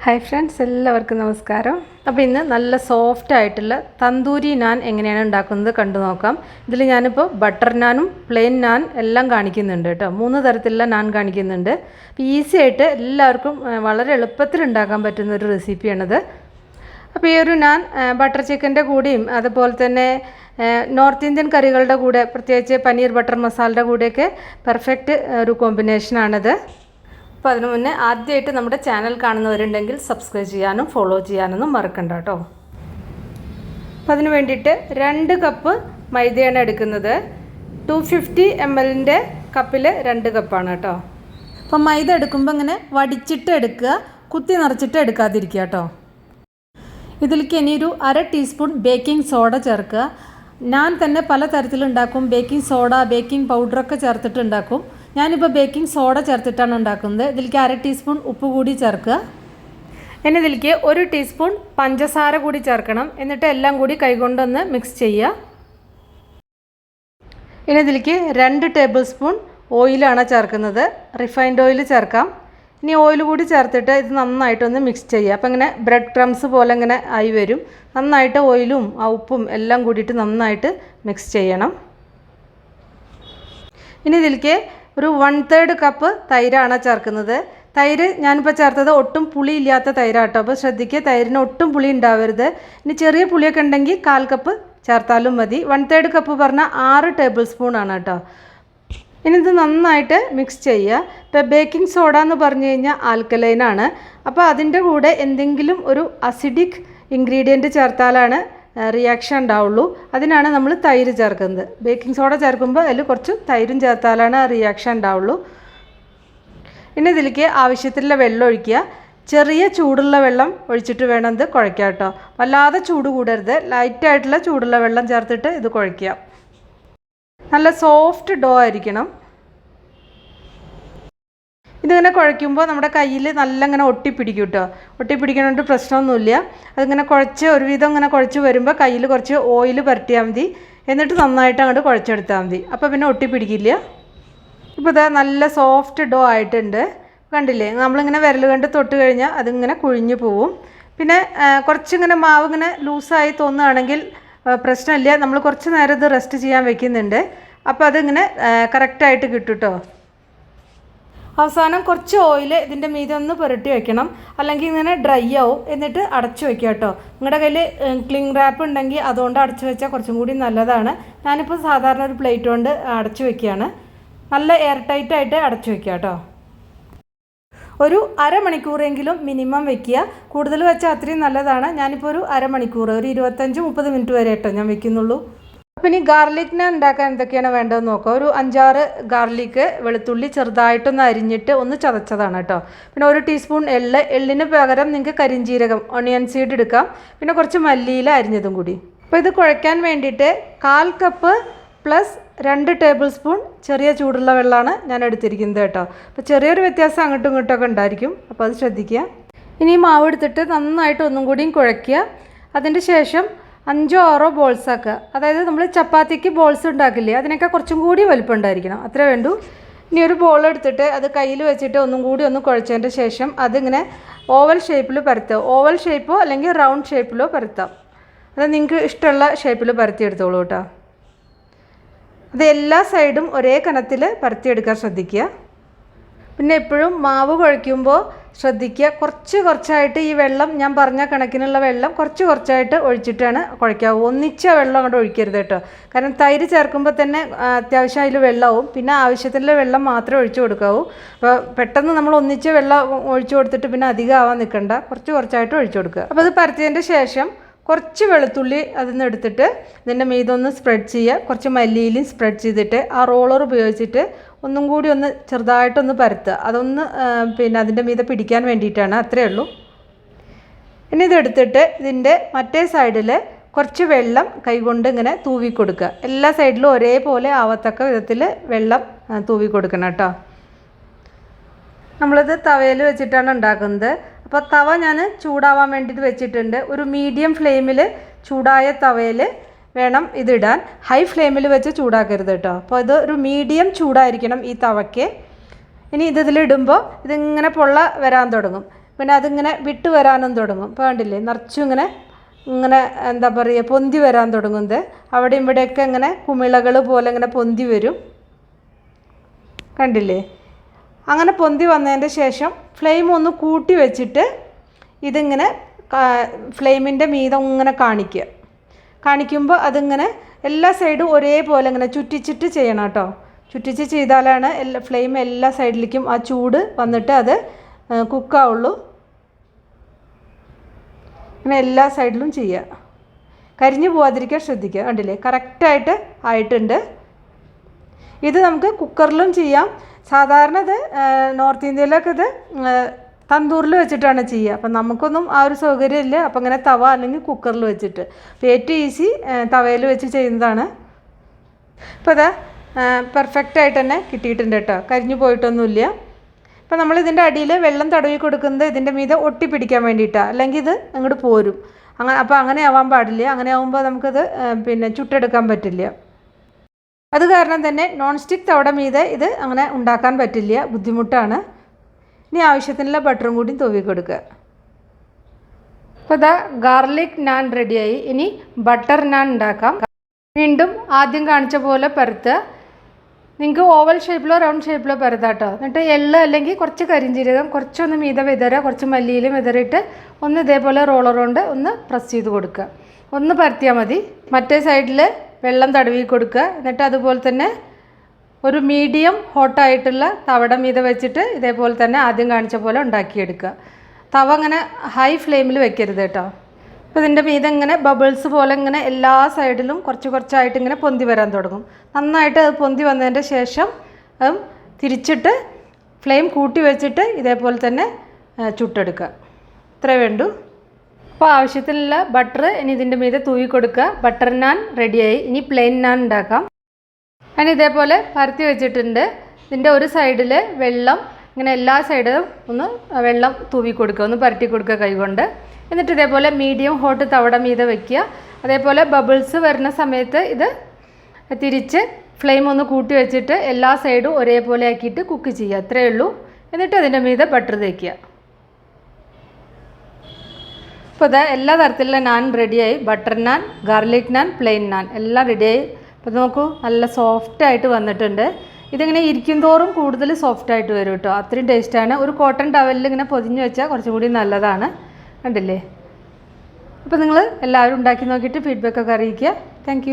Hi friends, എല്ലാവർക്കും നമസ്കാരം. അപ്പോൾ ഇന്ന് നല്ല സോഫ്റ്റ് ആയിട്ടുള്ള തന്തൂരി നാൻ എങ്ങനെയാണ് ഉണ്ടാക്കുന്നത് കണ്ടു നോക്കാം. ഇതിൽ ഞാനിപ്പോൾ ബട്ടർ നാനും പ്ലെയിൻ നാൻ എല്ലാം കാണിക്കുന്നുണ്ട് കേട്ടോ. 3 തരത്തിലുള്ള നാൻ കാണിക്കുന്നുണ്ട്. അപ്പോൾ ഈസി ആയിട്ട് എല്ലാവർക്കും വളരെ എളുപ്പത്തിൽ ഉണ്ടാക്കാൻ പറ്റുന്ന ഒരു റെസിപ്പിയാണിത്. അപ്പോൾ ഈ ഒരു നാൻ ബട്ടർ ചിക്കൻ്റെ കൂടെയും അതുപോലെ തന്നെ നോർത്ത് ഇന്ത്യൻ കറികളുടെ കൂടെ, പ്രത്യേകിച്ച് പനീർ ബട്ടർ മസാലയുടെ കൂടെയൊക്കെ പെർഫെക്റ്റ് ഒരു കോമ്പിനേഷനാണിത്. അപ്പോൾ അതിനു മുന്നേ ആദ്യമായിട്ട് നമ്മുടെ ചാനൽ കാണുന്നവരുണ്ടെങ്കിൽ സബ്സ്ക്രൈബ് ചെയ്യാനും ഫോളോ ചെയ്യാനൊന്നും മറക്കണ്ട കേട്ടോ. അപ്പോൾ അതിന് വേണ്ടിയിട്ട് 2 കപ്പ് മൈദയാണ് എടുക്കുന്നത്. 250 ml കപ്പിൽ 2 കപ്പാണ് കേട്ടോ. അപ്പോൾ മൈദ എടുക്കുമ്പോൾ ഇങ്ങനെ വടിച്ചിട്ട് എടുക്കുക, കുത്തി നിറച്ചിട്ട് എടുക്കാതിരിക്കുക കേട്ടോ. ഇതിലേക്ക് ഇനിയൊരു 1/2 ടീസ്പൂൺ ബേക്കിംഗ് സോഡ ചേർക്കുക. ഞാൻ തന്നെ പല തരത്തിലുണ്ടാക്കും. ബേക്കിംഗ് സോഡ, ബേക്കിംഗ് പൗഡറൊക്കെ ചേർത്തിട്ട് ഉണ്ടാക്കും. ഞാനിപ്പോൾ ബേക്കിംഗ് സോഡ ചേർത്തിട്ടാണ് ഉണ്ടാക്കുന്നത്. ഇതിലേക്ക് 1/2 ടീസ്പൂൺ ഉപ്പ് കൂടി ചേർക്കുക. ഇനി ഇതിലേക്ക് 1 ടീസ്പൂൺ പഞ്ചസാര കൂടി ചേർക്കണം. എന്നിട്ട് എല്ലാം കൂടി കൈകൊണ്ടൊന്ന് മിക്സ് ചെയ്യുക. ഇനി ഇതിലേക്ക് 2 ടേബിൾ സ്പൂൺ ഓയിലാണ് ചേർക്കുന്നത്. റിഫൈൻഡ് ഓയിൽ ചേർക്കാം. ഇനി ഓയിൽ കൂടി ചേർത്തിട്ട് ഇത് നന്നായിട്ടൊന്ന് മിക്സ് ചെയ്യുക. അപ്പോൾ ഇങ്ങനെ ബ്രെഡ് ക്രംസ് പോലെ ഇങ്ങനെ ആയി വരും. നന്നായിട്ട് ഓയിലും ആ ഉപ്പും എല്ലാം കൂടിയിട്ട് നന്നായിട്ട് മിക്സ് ചെയ്യണം. ഇനി ഇതിലേക്ക് ഒരു 1/3 കപ്പ് തൈരാണ് ചേർക്കുന്നത്. തൈര് ഞാനിപ്പോൾ ചേർത്തത് ഒട്ടും പുളി ഇല്ലാത്ത തൈരാട്ടോ. അപ്പോൾ ശ്രദ്ധിക്കുക, തൈരിന് ഒട്ടും പുളി ഉണ്ടാവരുത്. ഇനി ചെറിയ പുളിയൊക്കെ ഉണ്ടെങ്കിൽ 1/4 കപ്പ് ചേർത്താലും മതി. 1/3 കപ്പ് പറഞ്ഞാൽ 6 ടേബിൾ സ്പൂൺ ആണ് കേട്ടോ. ഇനി ഇത് നന്നായിട്ട് മിക്സ് ചെയ്യുക. ഇപ്പോൾ ബേക്കിംഗ് സോഡ എന്ന് പറഞ്ഞു കഴിഞ്ഞാൽ ആൽക്കലൈനാണ്. അപ്പോൾ അതിൻ്റെ കൂടെ എന്തെങ്കിലും ഒരു അസിഡിക് ഇൻഗ്രീഡിയൻറ്റ് ചേർത്താലാണ് റിയാക്ഷൻ ഉണ്ടാവുള്ളൂ. അതിനാണ് നമ്മൾ തൈര് ചേർക്കുന്നത്. ബേക്കിംഗ് സോഡ ചേർക്കുമ്പോൾ അതിൽ കുറച്ച് തൈരും ചേർത്താലാണ് റിയാക്ഷൻ ഉണ്ടാവുള്ളൂ. ഇനി ഇതിലേക്ക് ആവശ്യത്തിലുള്ള വെള്ളം ഒഴിക്കുക. ചെറിയ ചൂടുള്ള വെള്ളം ഒഴിച്ചിട്ട് വേണം ഇത് കുഴയ്ക്കുക കേട്ടോ. വല്ലാതെ ചൂട് കൂടരുത്. ലൈറ്റായിട്ടുള്ള ചൂടുള്ള വെള്ളം ചേർത്തിട്ട് ഇത് കുഴയ്ക്കുക. നല്ല സോഫ്റ്റ് ഡോ ആയിരിക്കണം. ഇതിങ്ങനെ കുഴയ്ക്കുമ്പോൾ നമ്മുടെ കയ്യിൽ നല്ല ഇങ്ങനെ ഒട്ടിപ്പിടിക്കും കേട്ടോ. ഒട്ടിപ്പിടിക്കണോണ്ട് പ്രശ്നമൊന്നുമില്ല. അതിങ്ങനെ കുഴച്ച് ഒരുവിധം ഇങ്ങനെ കുഴച്ച് വരുമ്പോൾ കയ്യിൽ കുറച്ച് ഓയിൽ പുരട്ടിയാൽ മതി. എന്നിട്ട് നന്നായിട്ട് അങ്ങോട്ട് കുഴച്ചെടുത്താൽ മതി. അപ്പോൾ പിന്നെ ഒട്ടിപ്പിടിക്കില്ല. ഇപ്പോൾ ഇതാ നല്ല സോഫ്റ്റ് ഡോ ആയിട്ടുണ്ട്. കണ്ടില്ലേ, നമ്മളിങ്ങനെ വിരൽ കൊണ്ട് തൊട്ട് കഴിഞ്ഞാൽ അതിങ്ങനെ കുഴിഞ്ഞു പോവും. പിന്നെ കുറച്ചിങ്ങനെ മാവ് ഇങ്ങനെ ലൂസായി തോന്നുകയാണെങ്കിൽ പ്രശ്നമില്ല. നമ്മൾ കുറച്ച് നേരം ഇത് റെസ്റ്റ് ചെയ്യാൻ വെക്കുന്നുണ്ട്. അപ്പോൾ അതിങ്ങനെ കറക്റ്റായിട്ട് കിട്ടും കേട്ടോ. അവസാനം കുറച്ച് ഓയിൽ ഇതിൻ്റെ മീതെ ഒന്ന് പുരട്ടി വെക്കണം, അല്ലെങ്കിൽ ഇങ്ങനെ ഡ്രൈ ആവും. എന്നിട്ട് അടച്ചു വെക്കുക കേട്ടോ. നിങ്ങളുടെ കയ്യിൽ ക്ലിംഗ് റാപ്പ് ഉണ്ടെങ്കിൽ അതുകൊണ്ട് അടച്ചു വെച്ചാൽ കുറച്ചും കൂടി നല്ലതാണ്. ഞാനിപ്പോൾ സാധാരണ ഒരു പ്ലേറ്റ് കൊണ്ട് അടച്ചു വെക്കുകയാണ്. നല്ല എയർ ടൈറ്റായിട്ട് അടച്ചു വെക്കുക കേട്ടോ. ഒരു അരമണിക്കൂറെങ്കിലും മിനിമം വെക്കുക. കൂടുതൽ വെച്ചാൽ അത്രയും നല്ലതാണ്. ഞാനിപ്പോൾ ഒരു അരമണിക്കൂർ, ഒരു 25-30 മിനിറ്റ് വരെ കേട്ടോ ഞാൻ വെക്കുന്നുള്ളൂ. അപ്പോൾ ഇനി ഗാർലിക്കിനെ ഉണ്ടാക്കാൻ എന്തൊക്കെയാണ് വേണ്ടതെന്ന് നോക്കാം. ഒരു 5-6 ഗാർലിക്ക്, വെളുത്തുള്ളി ചെറുതായിട്ടൊന്ന് അരിഞ്ഞിട്ട് ഒന്ന് ചതച്ചതാണ് കേട്ടോ. പിന്നെ 1 ടീസ്പൂൺ എള്ളിന് പകരം നിങ്ങൾക്ക് കരിഞ്ജീരകം, ഒണിയൻ സീഡ് എടുക്കാം. പിന്നെ കുറച്ച് മല്ലിയില അരിഞ്ഞതും കൂടി. അപ്പോൾ ഇത് കുഴയ്ക്കാൻ വേണ്ടിയിട്ട് 1/4 കപ്പ് പ്ലസ് 2 ടേബിൾ സ്പൂൺ ചെറിയ ചൂടുള്ള വെള്ളമാണ് ഞാൻ എടുത്തിരിക്കുന്നത് കേട്ടോ. അപ്പോൾ ചെറിയൊരു വ്യത്യാസം അങ്ങോട്ടും ഇങ്ങോട്ടൊക്കെ ഉണ്ടായിരിക്കും. അപ്പോൾ അത് ശ്രദ്ധിക്കുക. ഇനി മാവ് എടുത്തിട്ട് നന്നായിട്ട് ഒന്നും കൂടിയും കുഴയ്ക്കുക. അതിൻ്റെ ശേഷം 5-6 ബോൾസ് ആക്കുക. അതായത് നമ്മൾ ചപ്പാത്തിക്ക് ബോൾസ് ഉണ്ടാക്കില്ലേ, അതിനൊക്കെ കുറച്ചും കൂടി വലിപ്പം ഉണ്ടായിരിക്കണം. അത്രേ വേണ്ടൂ. ഇനി ഒരു ബോൾ എടുത്തിട്ട് അത് കയ്യിൽ വെച്ചിട്ട് ഒന്നും കൂടി ഒന്ന് കുഴച്ചതിൻ്റെ ശേഷം അതിങ്ങനെ ഓവൽ ഷേപ്പിൽ പരത്തുക. ഓവൽ ഷേപ്പോ അല്ലെങ്കിൽ റൗണ്ട് ഷേപ്പിലോ പരത്താം. അത് നിങ്ങൾക്ക് ഇഷ്ടമുള്ള ഷേപ്പിൽ പരത്തിയെടുത്തോളൂ കേട്ടോ. അത് എല്ലാ സൈഡും ഒരേ കനത്തിൽ പരത്തിയെടുക്കാൻ ശ്രദ്ധിക്കുക. പിന്നെ എപ്പോഴും മാവ് കുഴയ്ക്കുമ്പോൾ ശ്രദ്ധിക്കുക, കുറച്ചായിട്ട് ഈ വെള്ളം, ഞാൻ പറഞ്ഞ കണക്കിനുള്ള വെള്ളം കുറച്ചായിട്ട് ഒഴിച്ചിട്ടാണ് കുഴയ്ക്കാവൂ. ഒന്നിച്ച വെള്ളം അങ്ങോട്ട് ഒഴിക്കരുത് കേട്ടോ. കാരണം തൈര് ചേർക്കുമ്പോൾ തന്നെ അത്യാവശ്യം അതിൽ വെള്ളമാവും. പിന്നെ ആവശ്യത്തിലുള്ള വെള്ളം മാത്രമേ ഒഴിച്ചു കൊടുക്കാവൂ. അപ്പോൾ പെട്ടെന്ന് നമ്മൾ ഒന്നിച്ച വെള്ളം ഒഴിച്ചു കൊടുത്തിട്ട് പിന്നെ അധികം ആവാൻ നിൽക്കണ്ട. കുറച്ചായിട്ട് ഒഴിച്ചു കൊടുക്കുക. അപ്പോൾ അത് പരത്തിയതിൻ്റെ ശേഷം കുറച്ച് വെളുത്തുള്ളി അതിൽ നിന്ന് എടുത്തിട്ട് ഇതിൻ്റെ മീതൊന്ന് സ്പ്രെഡ് ചെയ്യുക. കുറച്ച് മല്ലിയിലും സ്പ്രെഡ് ചെയ്തിട്ട് ആ റോളർ ഉപയോഗിച്ചിട്ട് ഒന്നും കൂടി ഒന്ന് ചെറുതായിട്ടൊന്ന് പരത്തുക. അതൊന്ന് പിന്നെ അതിൻ്റെ മീതെ പിടിക്കാൻ വേണ്ടിയിട്ടാണ്. അത്രയേ ഉള്ളൂ. ഇനി ഇതെടുത്തിട്ട് ഇതിൻ്റെ മറ്റേ സൈഡിൽ കുറച്ച് വെള്ളം കൈകൊണ്ട് ഇങ്ങനെ തൂവി കൊടുക്കുക. എല്ലാ സൈഡിലും ഒരേപോലെ ആവത്തക്ക വിധത്തിൽ വെള്ളം തൂവി കൊടുക്കണം കേട്ടോ. നമ്മളിത് തവയിൽ വെച്ചിട്ടാണ് ഉണ്ടാക്കുന്നത്. അപ്പോൾ തവ ഞാൻ ചൂടാവാൻ വേണ്ടിയിട്ട് വെച്ചിട്ടുണ്ട്. ഒരു മീഡിയം ഫ്ലെയിമിൽ ചൂടായ തവയിൽ വേണം ഇതിടാൻ. ഹൈ ഫ്ലെയിമിൽ വെച്ച് ചൂടാക്കരുത് കേട്ടോ. അപ്പോൾ ഇത് ഒരു മീഡിയം ചൂടായിരിക്കണം ഈ തവയ്ക്ക്. ഇനി ഇതിലിടുമ്പോൾ ഇതിങ്ങനെ പൊള്ള വരാൻ തുടങ്ങും. പിന്നെ അതിങ്ങനെ വിട്ട് വരാനും തുടങ്ങും. ഇപ്പോൾ കണ്ടില്ലേ, നിറച്ചും ഇങ്ങനെ ഇങ്ങനെ എന്താ പറയുക പൊന്തി വരാൻ തുടങ്ങുന്നത്. അവിടെ ഇവിടെയൊക്കെ ഇങ്ങനെ കുമിളകൾ പോലെ ഇങ്ങനെ പൊന്തി വരും. കണ്ടില്ലേ? അങ്ങനെ പൊന്തി വന്നതിൻ്റെ ശേഷം ഫ്ലെയിം ഒന്ന് കൂട്ടി വെച്ചിട്ട് ഇതിങ്ങനെ ഫ്ലെയിമിൻ്റെ മീതെ ഇങ്ങനെ കാണിക്കുമ്പോൾ അതിങ്ങനെ എല്ലാ സൈഡും ഒരേപോലെ ഇങ്ങനെ ചുറ്റിച്ചിട്ട് ചെയ്യണം കേട്ടോ. ചുറ്റിച്ച് ചെയ്താലാണ് ഫ്ലെയിം എല്ലാ സൈഡിലേക്കും ആ ചൂട് വന്നിട്ട് അത് കുക്കാവുള്ളൂ. ഇങ്ങനെ എല്ലാ സൈഡിലും ചെയ്യുക. കരിഞ്ഞു പോവാതിരിക്കാൻ ശ്രദ്ധിക്കുക. കണ്ടില്ലേ, കറക്റ്റായിട്ട് ആയിട്ടുണ്ട്. ഇത് നമുക്ക് കുക്കറിലും ചെയ്യാം. സാധാരണ ഇത് നോർത്ത് ഇന്ത്യയിലൊക്കെ ഇത് തന്തൂറിൽ വെച്ചിട്ടാണ് ചെയ്യുക. അപ്പം നമുക്കൊന്നും ആ ഒരു സൗകര്യമില്ല. അപ്പം ഇങ്ങനെ തവ അല്ലെങ്കിൽ കുക്കറിൽ വെച്ചിട്ട്, ഏറ്റവും ഈസി തവയിൽ വെച്ച് ചെയ്യുന്നതാണ്. ഇപ്പോൾ ഇതാ പെർഫെക്റ്റായിട്ട് തന്നെ കിട്ടിയിട്ടുണ്ട് കേട്ടോ, കരിഞ്ഞു പോയിട്ടൊന്നുമില്ല. ഇപ്പം നമ്മളിതിൻ്റെ അടിയിൽ വെള്ളം തടവി കൊടുക്കുന്നത് ഇതിൻ്റെ മീതെ ഒട്ടിപ്പിടിക്കാൻ വേണ്ടിയിട്ടാണ്, അല്ലെങ്കിൽ ഇത് അങ്ങോട്ട് പോരും. അപ്പോൾ അങ്ങനെ ആവാൻ പാടില്ല. അങ്ങനെ ആവുമ്പോൾ നമുക്കത് പിന്നെ ചുട്ടെടുക്കാൻ പറ്റില്ല. അത് കാരണം തന്നെ നോൺ സ്റ്റിക്ക് തവയുടെ മീതെ ഇത് അങ്ങനെ ഉണ്ടാക്കാൻ പറ്റില്ല, ബുദ്ധിമുട്ടാണ്. ഇനി ആവശ്യത്തിനുള്ള ബട്ടറും കൂടി തൂവി കൊടുക്കുക. അപ്പോൾ ഇതാ ഗാർലിക് നാൻ റെഡിയായി. ഇനി ബട്ടർ നാൻ ഉണ്ടാക്കാം. വീണ്ടും ആദ്യം കാണിച്ച പോലെ പരത്തുക. നിങ്ങൾക്ക് ഓവൽ ഷേപ്പിലോ റൗണ്ട് ഷേപ്പിലോ പരത്താം കേട്ടോ. എന്നിട്ട് എള്ള് അല്ലെങ്കിൽ കുറച്ച് കരിഞ്ജീരകം കുറച്ചൊന്ന് മീതെ വിതറുക, കുറച്ച് മല്ലിയിലും വിതറിയിട്ട് ഒന്ന് ഇതേപോലെ റോളർ കൊണ്ട് ഒന്ന് പ്രസ് ചെയ്ത് കൊടുക്കുക. ഒന്ന് പരത്തിയാൽ മതി. മറ്റേ സൈഡിൽ വെള്ളം തടവി കൊടുക്കുക. എന്നിട്ട് അതുപോലെ തന്നെ ഒരു മീഡിയം ഹോട്ടായിട്ടുള്ള തവയുടെ മീതെ വെച്ചിട്ട് ഇതേപോലെ തന്നെ ആദ്യം കാണിച്ച പോലെ ഉണ്ടാക്കിയെടുക്കുക. തവ അങ്ങനെ ഹൈ ഫ്ലെയിമിൽ വെക്കരുത് കേട്ടോ. അപ്പോൾ ഇതിൻ്റെ മീതെ ഇങ്ങനെ ബബിൾസ് പോലെ ഇങ്ങനെ എല്ലാ സൈഡിലും കുറച്ച് കുറച്ചായിട്ട് ഇങ്ങനെ പൊന്തി വരാൻ തുടങ്ങും. നന്നായിട്ട് അത് പൊന്തി വന്നതിൻ്റെ ശേഷം തിരിച്ചിട്ട് ഫ്ലെയിം കൂട്ടി വെച്ചിട്ട് ഇതേപോലെ തന്നെ ചുട്ടെടുക്കുക. ഇത്രേ വേണ്ടൂ. അപ്പോൾ ആവശ്യത്തിനുള്ള ബട്ടർ ഇനി ഇതിൻ്റെ മീതെ തൂവി കൊടുക്കുക. ബട്ടർ നാൻ റെഡിയായി. ഇനി പ്ലെയിൻ നാൻ ഉണ്ടാക്കാം. ഞാൻ ഇതേപോലെ പരത്തി വെച്ചിട്ടുണ്ട്. ഇതിൻ്റെ ഒരു സൈഡിൽ വെള്ളം ഇങ്ങനെ എല്ലാ സൈഡിലും ഒന്ന് വെള്ളം തൂവി കൊടുക്കുക, ഒന്ന് പരട്ടി കൊടുക്കുക കൈകൊണ്ട്. എന്നിട്ട് ഇതേപോലെ മീഡിയം ഹോട്ട് തവയുടെ മീതെ വയ്ക്കുക. അതേപോലെ ബബിൾസ് വരുന്ന സമയത്ത് ഇത് തിരിച്ച് ഫ്ലെയിം ഒന്ന് കൂട്ടി വെച്ചിട്ട് എല്ലാ സൈഡും ഒരേപോലെ ആക്കിയിട്ട് കുക്ക് ചെയ്യുക. അത്രയേ ഉള്ളൂ. എന്നിട്ട് അതിൻ്റെ മീതെ ബട്ടർ തേക്കുക. അപ്പോൾ ഇതാ എല്ലാ തരത്തിലുള്ള നാൻ റെഡിയായി. ബട്ടർ നാൻ, ഗാർലിക് നാൻ, പ്ലെയിൻ നാൻ എല്ലാം റെഡിയായി. അപ്പോൾ നോക്കൂ, നല്ല സോഫ്റ്റായിട്ട് വന്നിട്ടുണ്ട്. ഇതിങ്ങനെ ഇരിക്കും തോറും കൂടുതൽ സോഫ്റ്റായിട്ട് വരും കേട്ടോ. അത്രയും ടേസ്റ്റാണ്. ഒരു കോട്ടൺ ടവലിൽ ഇങ്ങനെ പൊതിഞ്ഞ് വെച്ചാൽ കുറച്ചും കൂടി നല്ലതാണ്. കണ്ടില്ലേ? അപ്പോൾ നിങ്ങൾ എല്ലാവരും ഉണ്ടാക്കി നോക്കിയിട്ട് ഫീഡ്ബാക്കൊക്കെ അറിയിക്കുക. താങ്ക്